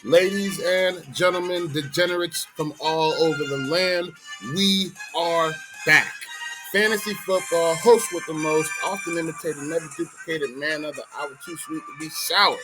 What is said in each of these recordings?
Ladies and gentlemen, degenerates from all over the land, we are back. Fantasy football, host with the most, often imitated, never duplicated, man of the hour, too sweet to be sour.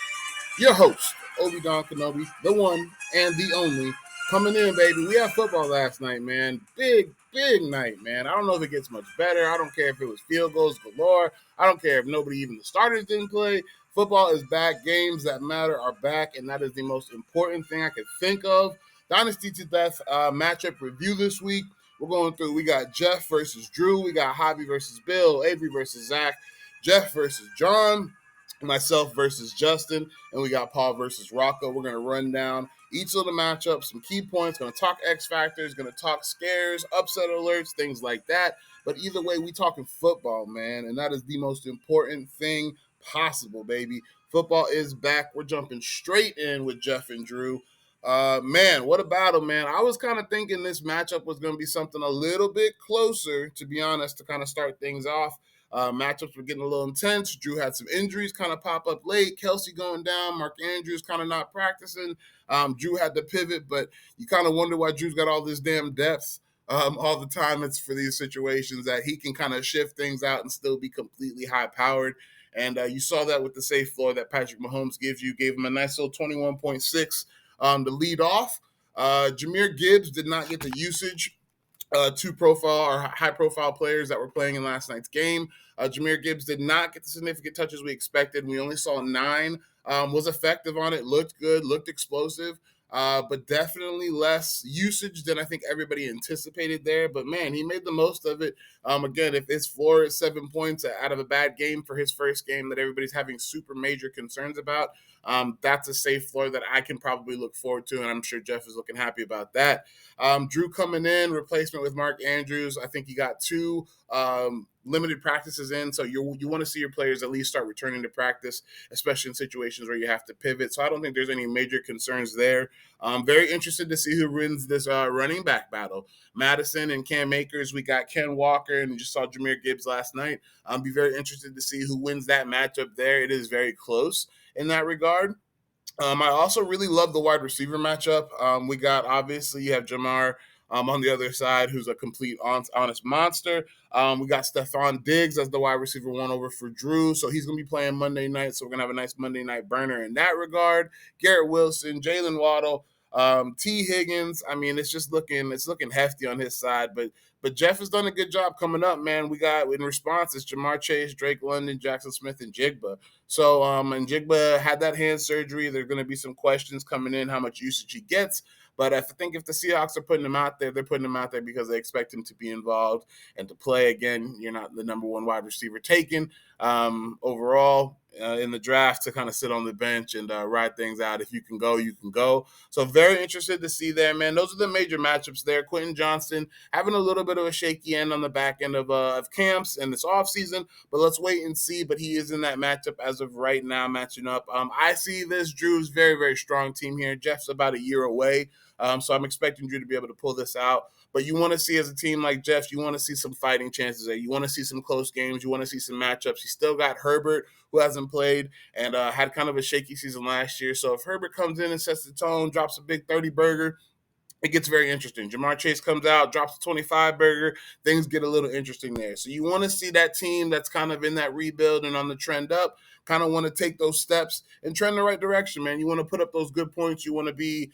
Your host, Obi-Don Kenobi, the one and the only, coming in, baby. We had football last night, man. Big night, man. I don't know if it gets much better. I don't care if it was field goals galore. I don't care if nobody, even the starters, didn't play. Football is back. Games that matter are back, and that is the most important thing I could think of. Dynasty to Death matchup review this week. We're going through. We got Jeff versus Drew. We got Javi versus Bill. Avery versus Zach. Jeff versus John. Myself versus Justin, and we got Paul versus Rocco. We're going to run down each of the matchups, some key points, going to talk X factors, going to talk scares, upset alerts, things like that. But either way, we talking football, man, and that is the most important thing possible, baby. Football is back. We're jumping straight in with Jeff and Drew. Man, what a battle, man. I was kind of thinking this matchup was going to be something a little bit closer, to be honest, to kind of start things off. Matchups were getting a little intense. Drew had some injuries kind of pop up late. Kelsey going down. Mark Andrews kind of not practicing. Drew had to pivot, but you kind of wonder why Drew's got all this damn depth all the time. It's for these situations that he can kind of shift things out and still be completely high powered. And you saw that with the safe floor that Patrick Mahomes gives you. Gave him a nice little 21.6 to lead off. Jahmyr Gibbs did not get the usage two profile or high profile players that were playing in last night's game. Jahmyr Gibbs did not get the significant touches we expected. We only saw 9. Was effective on it, looked good, looked explosive, but definitely less usage than I think everybody anticipated there. But man, he made the most of it. Again, if his floor is 7 points out of a bad game for his first game that everybody's having super major concerns about, that's a safe floor that I can probably look forward to, and I'm sure Jeff is looking happy about that. Drew coming in, replacement with Mark Andrews. I think he got 2 limited practices in, so you want to see your players at least start returning to practice, especially in situations where you have to pivot. So I don't think there's any major concerns there. I'm very interested to see who wins this running back battle. Madison and Cam Akers. We got Ken Walker, and you just saw Jahmyr Gibbs last night. I'll be very interested to see who wins that matchup there. It is very close in that regard. I also really love the wide receiver matchup. We got, obviously, you have Jamar on the other side, who's a complete honest monster. We got Stephon Diggs as the wide receiver one over for Drew. So he's going to be playing Monday night. So we're going to have a nice Monday night burner in that regard. Garrett Wilson, Jalen Waddle, T. Higgins. I mean, it's looking hefty on his side, but Jeff has done a good job coming up, man. We got in response, it's Jamar Chase, Drake London, Jackson Smith, and Jigba. So, and Jigba had that hand surgery. There's going to be some questions coming in how much usage he gets. But I think if the Seahawks are putting him out there, they're putting him out there because they expect him to be involved and to play. Again, you're not the number one wide receiver taken overall in the draft to kind of sit on the bench and ride things out. If you can go, you can go. So very interested to see there, man. Those are the major matchups there. Quentin Johnston having a little bit of a shaky end on the back end of camps and this offseason, but let's wait and see. But he is in that matchup as of right now, matching up. I see this Drew's very, very strong team here. Jeff's about a year away. So I'm expecting Drew to be able to pull this out. But you want to see, as a team like Jeff, you want to see some fighting chances there. You want to see some close games. You want to see some matchups. You still got Herbert, who hasn't played and had kind of a shaky season last year. So if Herbert comes in and sets the tone, drops a big 30 burger, it gets very interesting. Jamar Chase comes out, drops a 25 burger. Things get a little interesting there. So you want to see that team that's kind of in that rebuild and on the trend up, kind of want to take those steps and trend in the right direction, man. You want to put up those good points. You want to be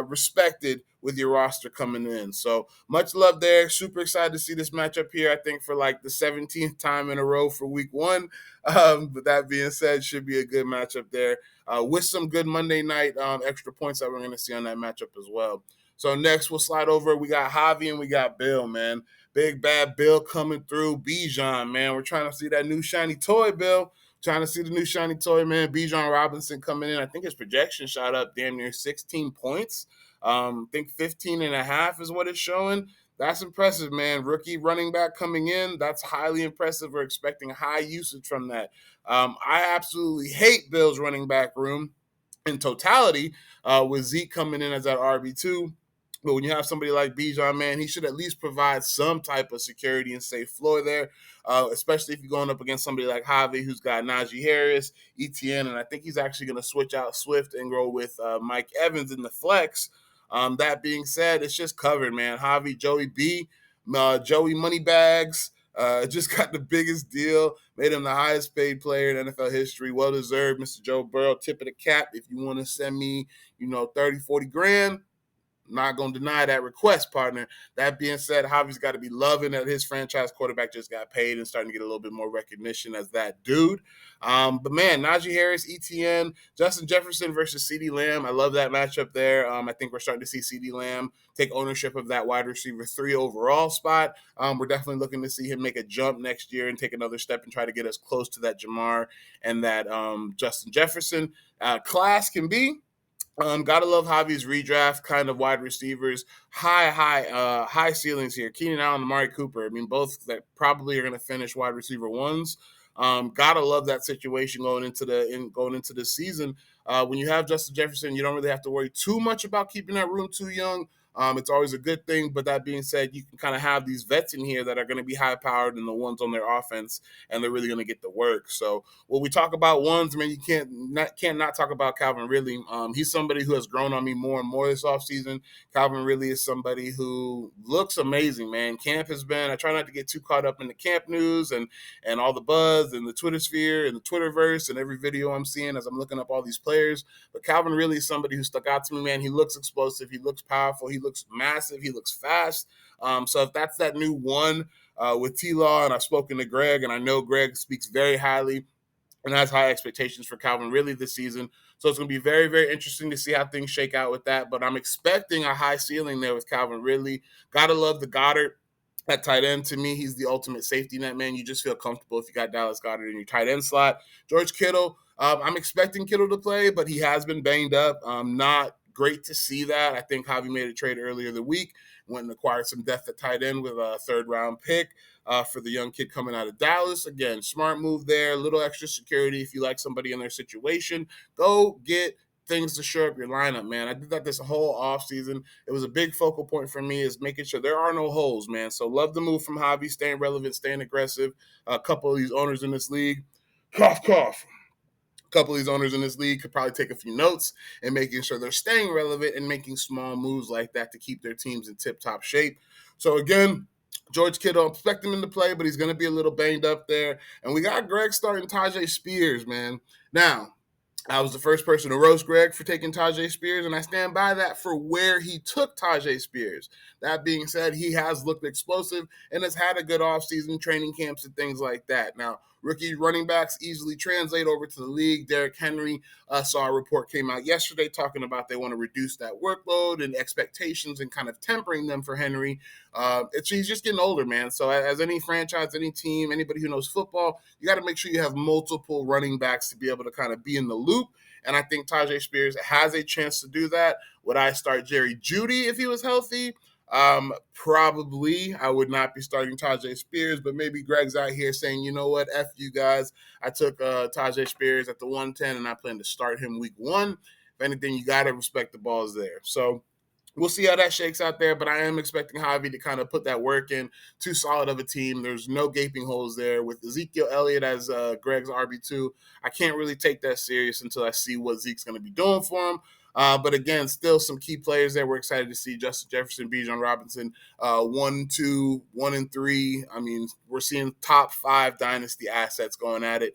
respected with your roster coming in. So much love there. Super excited to see this matchup here, I think, for like the 17th time in a row for week 1. But that being said, should be a good matchup there with some good Monday night extra points that we're going to see on that matchup as well. So next we'll slide over. We got Javi and we got Bill, man. Big bad Bill coming through. Bijan, man. We're trying to see that new shiny toy, Bill. Trying to see the new shiny toy, man. Bijan Robinson coming in. I think his projection shot up damn near 16 points. I think 15 and a half is what it's showing. That's impressive, man. Rookie running back coming in. That's highly impressive. We're expecting high usage from that. I absolutely hate Bill's running back room in totality with Zeke coming in as that RB2. But when you have somebody like Bijan, man, he should at least provide some type of security and safe floor there, especially if you're going up against somebody like Javi, who's got Najee Harris, ETN, and I think he's actually going to switch out Swift and go with Mike Evans in the flex. That being said, it's just covered, man. Javi, Joey B, Joey Moneybags, just got the biggest deal, made him the highest paid player in NFL history. Well deserved, Mr. Joe Burrow. Tip of the cap. If you want to send me, 30, 40 grand, not going to deny that request, partner. That being said, Javi's got to be loving that his franchise quarterback just got paid and starting to get a little bit more recognition as that dude. But man, Najee Harris, ETN, Justin Jefferson versus CeeDee Lamb. I love that matchup there. I think we're starting to see CeeDee Lamb take ownership of that wide receiver 3 overall spot. We're definitely looking to see him make a jump next year and take another step and try to get us close to that Jamar and that Justin Jefferson class can be. Gotta love Javi's redraft kind of wide receivers. High ceilings here. Keenan Allen, Amari Cooper. I mean, both that probably are going to finish wide receiver ones. Gotta love that situation going into the season. When you have Justin Jefferson, you don't really have to worry too much about keeping that room too young. It's always a good thing. But that being said, you can kind of have these vets in here that are going to be high powered and the ones on their offense, and they're really going to get the work. So when we talk about ones, man, you can't not talk about Calvin Ridley. He's somebody who has grown on me more and more this offseason. Calvin Ridley is somebody who looks amazing, man. Camp has been, I try not to get too caught up in the camp news and all the buzz and the Twitter sphere and the Twitterverse and every video I'm seeing as I'm looking up all these players. But Calvin Ridley is somebody who stuck out to me, man. He looks explosive. He looks powerful. He looks massive. He looks fast. So if that's that new one with T-Law, and I've spoken to Greg, and I know Greg speaks very highly and has high expectations for Calvin Ridley this season. So it's going to be very, very interesting to see how things shake out with that. But I'm expecting a high ceiling there with Calvin Ridley. Gotta love the Goddard at tight end. To me, he's the ultimate safety net, man. You just feel comfortable if you got Dallas Goedert in your tight end slot. George Kittle, I'm expecting Kittle to play, but he has been banged up. Not great to see that. I think Javi made a trade earlier the week, went and acquired some depth at tight end with a third-round pick for the young kid coming out of Dallas. Again, smart move there, a little extra security if you like somebody in their situation. Go get things to shore up your lineup, man. I did that this whole offseason. It was a big focal point for me, is making sure there are no holes, man. So love the move from Javi, staying relevant, staying aggressive. A couple of these owners in this league, cough, cough. A couple of these owners in this league could probably take a few notes and making sure they're staying relevant and making small moves like that to keep their teams in tip-top shape. So again, George Kittle, I expect him to play, but he's going to be a little banged up there. And we got Greg starting Tajay Spears, man. Now, I was the first person to roast Greg for taking Tajay Spears, and I stand by that for where he took Tajay Spears. That being said, he has looked explosive and has had a good offseason, training camps and things like that. Now, rookie running backs easily translate over to the league. Derrick Henry saw a report came out yesterday talking about they want to reduce that workload and expectations and kind of tempering them for Henry. He's just getting older, man. So as any franchise, any team, anybody who knows football, you got to make sure you have multiple running backs to be able to kind of be in the loop. And I think Tajay Spears has a chance to do that. Would I start Jerry Jeudy if he was healthy? Probably. I would not be starting Tajay Spears, but maybe Greg's out here saying, you know what, F you guys. I took Tajay Spears at the 110, and I plan to start him week 1. If anything, you got to respect the balls there. So we'll see how that shakes out there, but I am expecting Javi to kind of put that work in. Too solid of a team. There's no gaping holes there. With Ezekiel Elliott as Greg's RB2, I can't really take that serious until I see what Zeke's going to be doing for him. But again, still some key players there. We're excited to see Justin Jefferson, Bijan Robinson, 1, 2, 1, and 3. I mean, we're seeing top 5 dynasty assets going at it,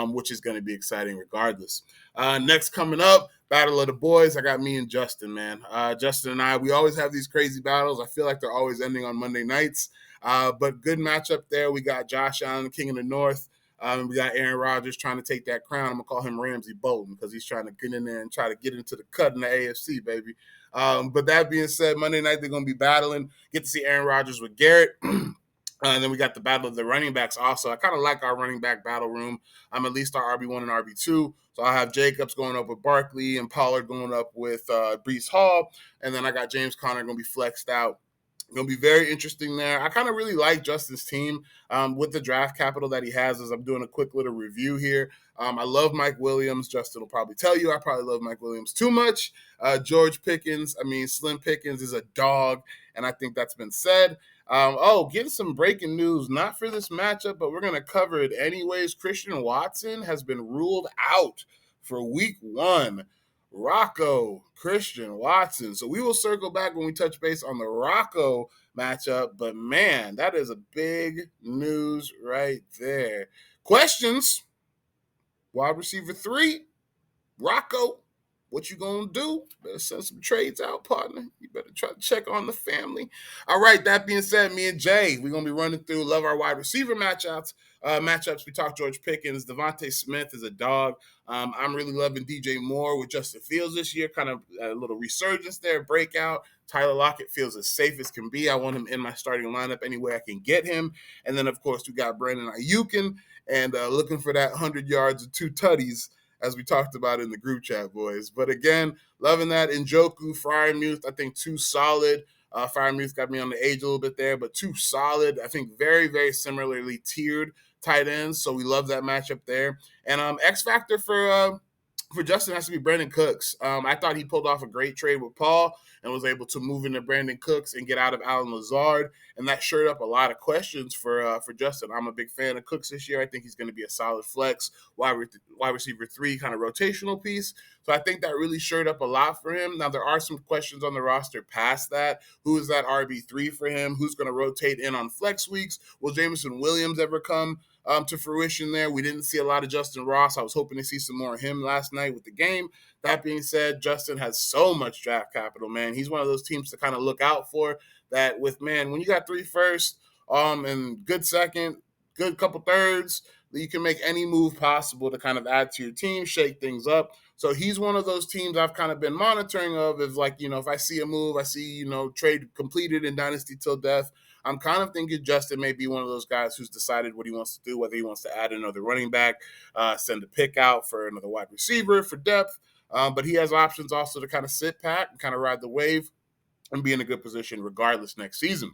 which is going to be exciting regardless. Next coming up, Battle of the Boys. I got me and Justin, man. Justin and I, we always have these crazy battles. I feel like they're always ending on Monday nights. But good matchup there. We got Josh Allen, King of the North. We got Aaron Rodgers trying to take that crown. I'm going to call him Ramsey Bolton because he's trying to get in there and try to get into the cut in the AFC, baby. But that being said, Monday night they're going to be battling. Get to see Aaron Rodgers with Garrett. And then we got the battle of the running backs also. I kind of like our running back battle room. I'm at least our RB1 and RB2. So I have Jacobs going up with Barkley and Pollard going up with Breece Hall. And then I got James Conner going to be flexed out Going to be very interesting there. I kind of really like Justin's team with the draft capital that he has. As I'm doing a quick little review here, I love Mike Williams. Justin will probably tell you I probably love Mike Williams too much. George Pickens, Slim Pickens is a dog, and I think that's been said. Getting some breaking news, not for this matchup, but we're going to cover it anyways. Christian Watson has been ruled out for week 1. Rocco, Christian Watson. So we will circle back when we touch base on the Rocco matchup. But man, that is a big news right there. Questions? Wide receiver 3, Rocco. What you gonna do? Better send some trades out, partner. You better try to check on the family. All right, that being said, me and Jay, we're gonna be running through love our wide receiver matchups. We talked George Pickens. Devontae Smith is a dog. I'm really loving DJ Moore with Justin Fields this year. Kind of a little resurgence there, breakout. Tyler Lockett feels as safe as can be. I want him in my starting lineup any way I can get him. And then, of course, we got Brandon Ayuk and looking for that 100 yards and 2 tutties, as we talked about in the group chat, boys. But again, loving that. Njoku, Freiermuth, I think 2 solid. Freiermuth got me on the age a little bit there, but 2 solid. I think very, very similarly tiered tight ends. So we love that matchup there. And X factor for Justin has to be Brandon Cooks. I thought he pulled off a great trade with Paul and was able to move into Brandon Cooks and get out of Allen Lazard, and that shirred up a lot of questions for Justin. I'm a big fan of Cooks this year. I think he's going to be a solid flex wide receiver 3 kind of rotational piece. So I think that really shirred up a lot for him. Now there are some questions on the roster past that. Who is that RB3 for him? Who's going to rotate in on flex weeks? Will Jameson Williams ever come to fruition there? We didn't see a lot of Justin Ross. I was hoping to see some more of him last night with the game. That being said, Justin has so much draft capital, man. He's one of those teams to kind of look out for, that with, man, when you got 3 firsts and good second, good couple thirds, you can make any move possible to kind of add to your team, shake things up. So he's one of those teams I've kind of been monitoring of, is like, if I see a move, I see, trade completed in Dynasty till death, I'm kind of thinking Justin may be one of those guys who's decided what he wants to do, whether he wants to add another running back, send a pick out for another wide receiver for depth. But he has options also to kind of sit pat and kind of ride the wave and be in a good position regardless next season.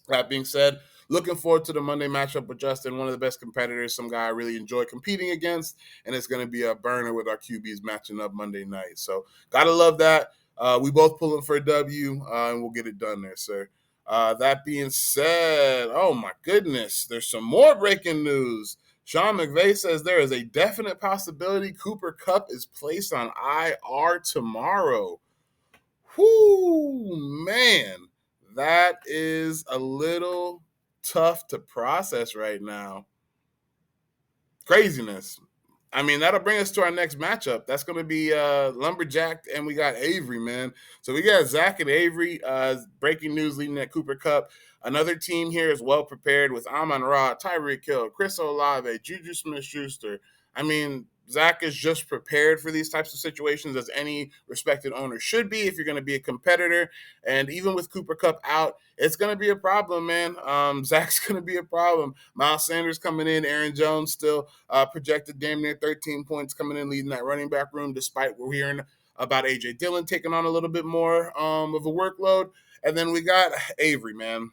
That being said, looking forward to the Monday matchup with Justin, one of the best competitors, some guy I really enjoy competing against, and it's going to be a burner with our QBs matching up Monday night. So got to love that. We both pulling for a W, and we'll get it done there, sir. That being said, oh my goodness, there's some more breaking news. Sean McVay says there is a definite possibility Cooper Kupp is placed on IR tomorrow. Whoo, man, that is a little tough to process right now. Craziness. That'll bring us to our next matchup. That's going to be Lumberjack, and we got Avery, man. So we got Zach and Avery. Breaking news leading at Cooper Kupp. Another team here is well prepared with Amon-Ra, Tyreek Hill, Chris Olave, Juju Smith-Schuster. Zach is just prepared for these types of situations, as any respected owner should be if you're going to be a competitor. And even with Cooper Kupp out, it's going to be a problem, man. Zach's going to be a problem. Miles Sanders coming in, Aaron Jones still projected damn near 13 points coming in, leading that running back room, despite we're hearing about A.J. Dillon taking on a little bit more of a workload. And then we got Avery, man.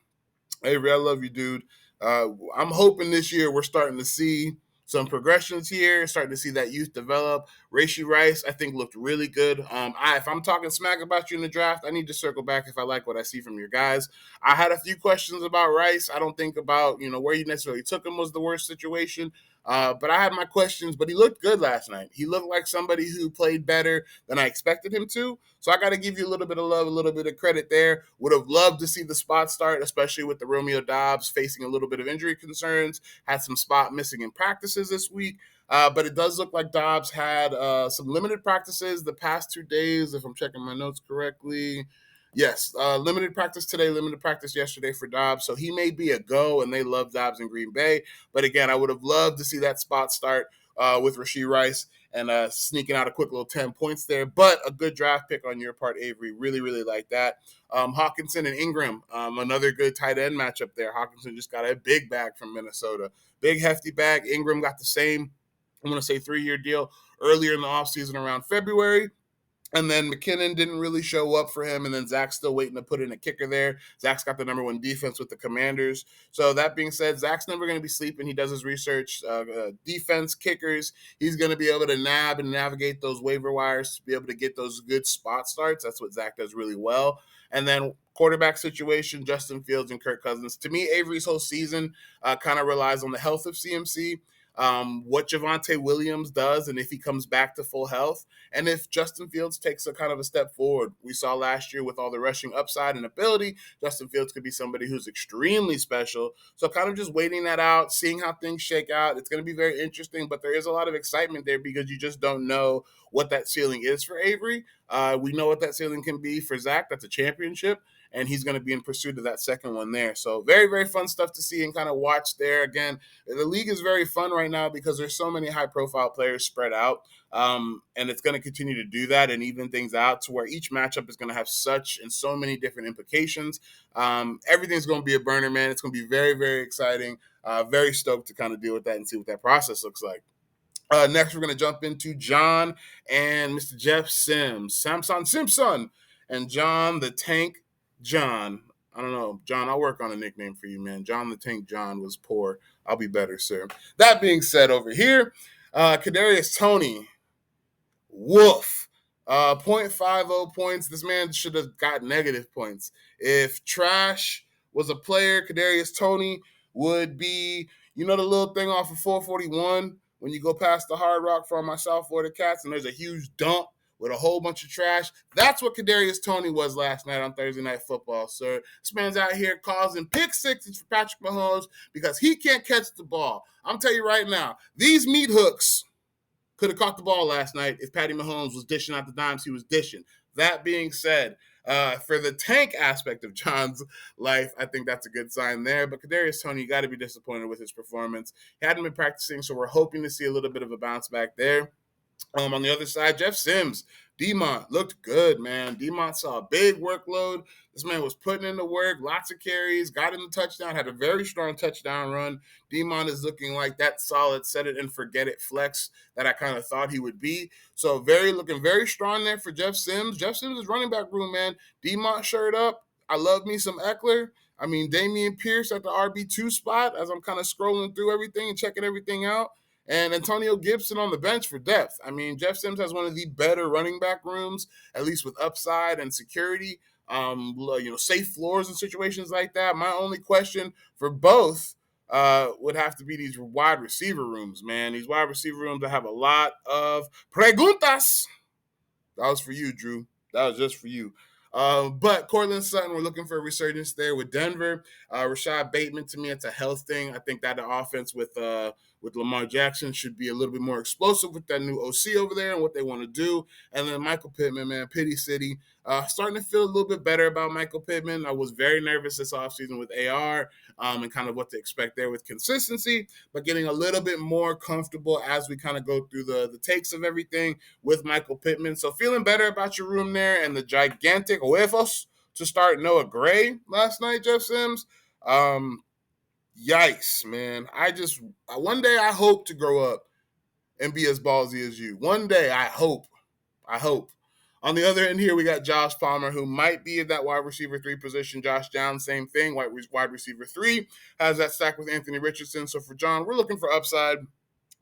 Avery, I love you, dude. I'm hoping this year we're starting to see some progressions here, starting to see that youth develop. Rashee Rice, I think, looked really good. If I'm talking smack about you in the draft, I need to circle back if I like what I see from your guys. I had a few questions about Rice. I don't think about, where you necessarily took him was the worst situation. But I had my questions, but he looked good last night. He looked like somebody who played better than I expected him to. So I got to give you a little bit of love, a little bit of credit there. Would have loved to see the spot start, especially with the Romeo Doubs facing a little bit of injury concerns. Had some spot missing in practices this week. But it does look like Doubs had some limited practices the past 2 days, if I'm checking my notes correctly. Yes, limited practice today, limited practice yesterday for Doubs. So he may be a go, and they love Doubs in Green Bay. But again, I would have loved to see that spot start with Rashee Rice and sneaking out a quick little 10 points there. But a good draft pick on your part, Avery. Really, really like that. Hawkinson and Ingram, another good tight end matchup there. Hawkinson just got a big bag from Minnesota. Big, hefty bag. Ingram got the same, I'm going to say, 3-year deal earlier in the offseason around February. And then McKinnon didn't really show up for him. And then Zach's still waiting to put in a kicker there. Zach's got the #1 defense with the Commanders. So that being said, Zach's never going to be sleeping. He does his research, defense, kickers. He's going to be able to nab and navigate those waiver wires to be able to get those good spot starts. That's what Zach does really well. And then quarterback situation, Justin Fields and Kirk Cousins. To me, Avery's whole season kind of relies on the health of CMC. What Javonte Williams does, and if he comes back to full health, and if Justin Fields takes a kind of a step forward. We saw last year with all the rushing upside and ability, Justin Fields could be somebody who's extremely special. So kind of just waiting that out, seeing how things shake out. It's going to be very interesting, but there is a lot of excitement there because you just don't know what that ceiling is for Avery. We know what that ceiling can be for Zach. That's a championship. And he's going to be in pursuit of that second one there. So very, very fun stuff to see and kind of watch there. Again, the league is very fun right now because there's so many high-profile players spread out. And it's going to continue to do that and even things out to where each matchup is going to have such and so many different implications. Everything's going to be a burner, man. It's going to be very, very exciting. Very stoked to kind of deal with that and see what that process looks like. Next, we're going to jump into John and Mr. Jeff Sims. Samson Simpson and John the Tank John. I don't know. John, I'll work on a nickname for you, man. John the Tank John was poor. I'll be better, sir. That being said, over here, Kadarius Toney. Woof. 0.50 points. This man should have got negative points. If Trash was a player, Kadarius Toney would be, the little thing off of 441 when you go past the Hard Rock for my South Florida Cats and there's a huge dump with a whole bunch of trash. That's what Kadarius Toney was last night on Thursday Night Football, sir. This man's out here causing pick sixes for Patrick Mahomes because he can't catch the ball. I'm telling you right now, these meat hooks could have caught the ball last night if Patty Mahomes was dishing out the dimes he was dishing. That being said, for the tank aspect of John's life, I think that's a good sign there. But Kadarius Toney, you got to be disappointed with his performance. He hadn't been practicing, so we're hoping to see a little bit of a bounce back there. On the other side, Jeff Sims, D-Mont looked good, man. D-Mont saw a big workload. This man was putting in the work, lots of carries, got in the touchdown, had a very strong touchdown run. D-Mont is looking like that solid set it and forget it flex that I kind of thought he would be. So looking very strong there for Jeff Sims. Jeff Sims is running back room, man. D-Mont shirt up. I love me some Eckler. I mean, Damian Pierce at the RB2 spot as I'm kind of scrolling through everything and checking everything out. And Antonio Gibson on the bench for depth. I mean, Jeff Sims has one of the better running back rooms, at least with upside and security, safe floors and situations like that. My only question for both would have to be these wide receiver rooms, man. These wide receiver rooms that have a lot of preguntas. That was for you, Drew. That was just for you. But Cortland Sutton, we're looking for a resurgence there with Denver. Rashad Bateman, to me, it's a health thing. I think that the offense with Lamar Jackson should be a little bit more explosive with that new OC over there and what they want to do. And then Michael Pittman, man, Pity City. Starting to feel a little bit better about Michael Pittman. I was very nervous this offseason with AR and kind of what to expect there with consistency, but getting a little bit more comfortable as we kind of go through the takes of everything with Michael Pittman. So feeling better about your room there and the gigantic huevos to start Noah Gray last night, Jeff Sims. Yikes, man. One day I hope to grow up and be as ballsy as you. One day I hope. On the other end here, we got Josh Palmer, who might be in that wide receiver 3 position. Josh Downs, same thing. Wide receiver 3 has that stack with Anthony Richardson. So for John, we're looking for upside.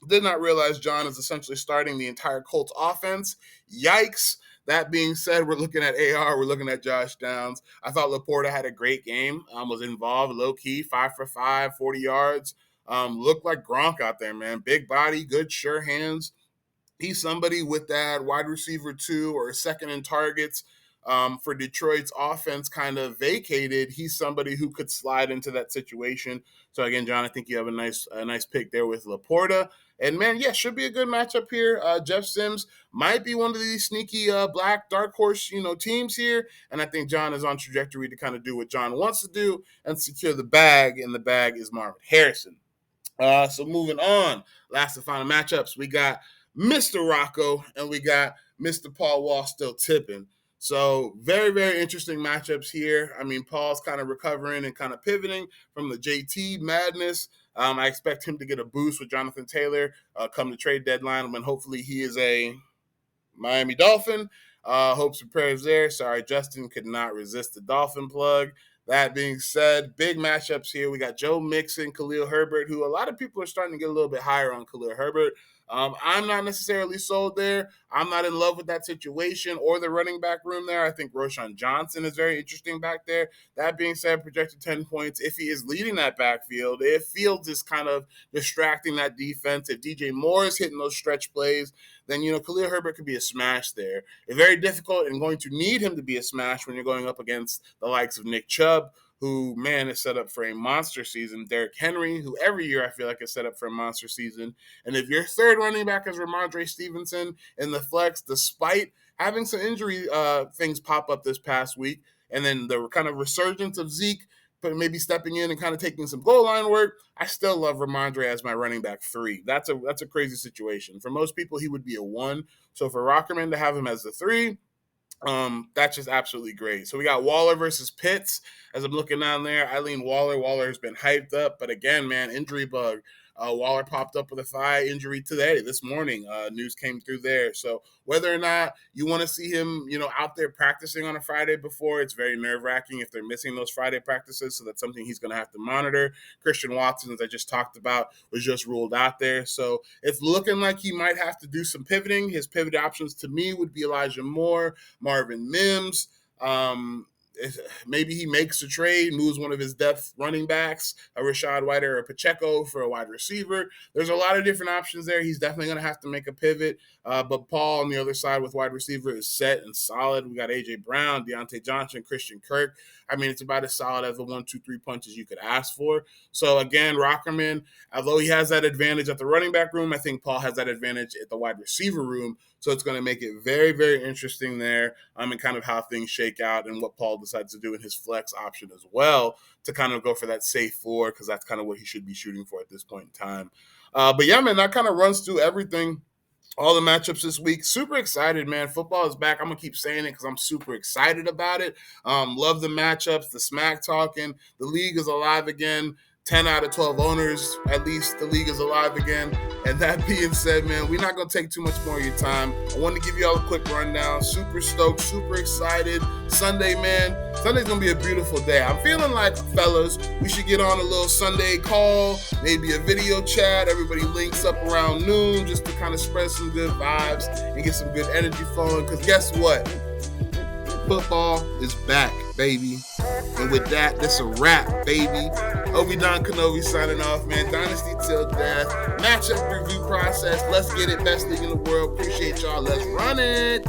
Did not realize John is essentially starting the entire Colts offense. Yikes. That being said, we're looking at AR. We're looking at Josh Downs. I thought Laporta had a great game. Was involved low-key, 5 for 5, 40 yards. Looked like Gronk out there, man. Big body, good, sure hands. He's somebody with that wide receiver 2 or second in targets for Detroit's offense kind of vacated. He's somebody who could slide into that situation. So again, John, I think you have a nice pick there with Laporta. And man, yeah, should be a good matchup here. Jeff Sims might be one of these sneaky black dark horse, teams here. And I think John is on trajectory to kind of do what John wants to do and secure the bag. And the bag is Marvin Harrison. So moving on, last and final matchups, we got Mr. Rocco and we got Mr. Paul Wall still tipping. So very, very interesting matchups here. I mean, Paul's kind of recovering and kind of pivoting from the JT madness. I expect him to get a boost with Jonathan Taylor come the trade deadline when hopefully he is a Miami Dolphin. Hopes and prayers there. Sorry, Justin could not resist the Dolphin plug. That being said, big matchups here. We got Joe Mixon, Khalil Herbert, who a lot of people are starting to get a little bit higher on Khalil Herbert. I'm not necessarily sold there. I'm not in love with that situation or the running back room there. I think Roshan Johnson is very interesting back there. That being said, projected 10 points. If he is leading that backfield, if Fields is kind of distracting that defense, if DJ Moore is hitting those stretch plays, then, Khalil Herbert could be a smash there. It's very difficult and going to need him to be a smash when you're going up against the likes of Nick Chubb, who, man, is set up for a monster season. Derrick Henry, who every year I feel like is set up for a monster season. And if your third running back is Ramondre Stevenson in the flex, despite having some injury things pop up this past week, and then the kind of resurgence of Zeke, but maybe stepping in and kind of taking some goal line work, I still love Ramondre as my running back 3. That's a crazy situation. For most people, he would be a 1. So for Rockerman to have him as the 3, that's just absolutely great. So we got Waller versus Pitts. As I'm looking down there, I lean Waller. Waller has been hyped up, but again, man, injury bug. Waller popped up with a thigh injury this morning. News came through there. So whether or not you want to see him, out there practicing on a Friday before, it's very nerve-wracking if they're missing those Friday practices. So that's something he's going to have to monitor. Christian Watson, as I just talked about, was just ruled out there. So it's looking like he might have to do some pivoting. His pivot options to me would be Elijah Moore, Marvin Mims. Maybe he makes a trade, moves one of his depth running backs, a Rashad White or a Pacheco for a wide receiver. There's a lot of different options there. He's definitely going to have to make a pivot. But Paul on the other side with wide receiver is set and solid. We got A.J. Brown, Deontay Johnson, Christian Kirk. I mean, it's about as solid as the 1, 2, 3 punches you could ask for. So, again, Rockerman, although he has that advantage at the running back room, I think Paul has that advantage at the wide receiver room. So it's going to make it very, very interesting there and kind of how things shake out and what Paul decides to do in his flex option as well to kind of go for that safe 4 because that's kind of what he should be shooting for at this point in time. But, yeah, man, that kind of runs through everything. All the matchups this week. Super excited, man. Football is back. I'm going to keep saying it because I'm super excited about it. Love the matchups, the smack talking. The league is alive again. 10 out of 12 owners, at least the league is alive again. And that being said, man, we're not going to take too much more of your time. I want to give you all a quick rundown. Super stoked, super excited. Sunday, man. Sunday's going to be a beautiful day. I'm feeling like, fellas, we should get on a little Sunday call, maybe a video chat. Everybody links up around noon just to kind of spread some good vibes and get some good energy flowing. Because guess what? Football is back, baby. And with that, that's a wrap, baby. Obi-Don Kenobi signing off, man. Dynasty till death. Matchup review process. Let's get it. Best league in the world. Appreciate y'all. Let's run it.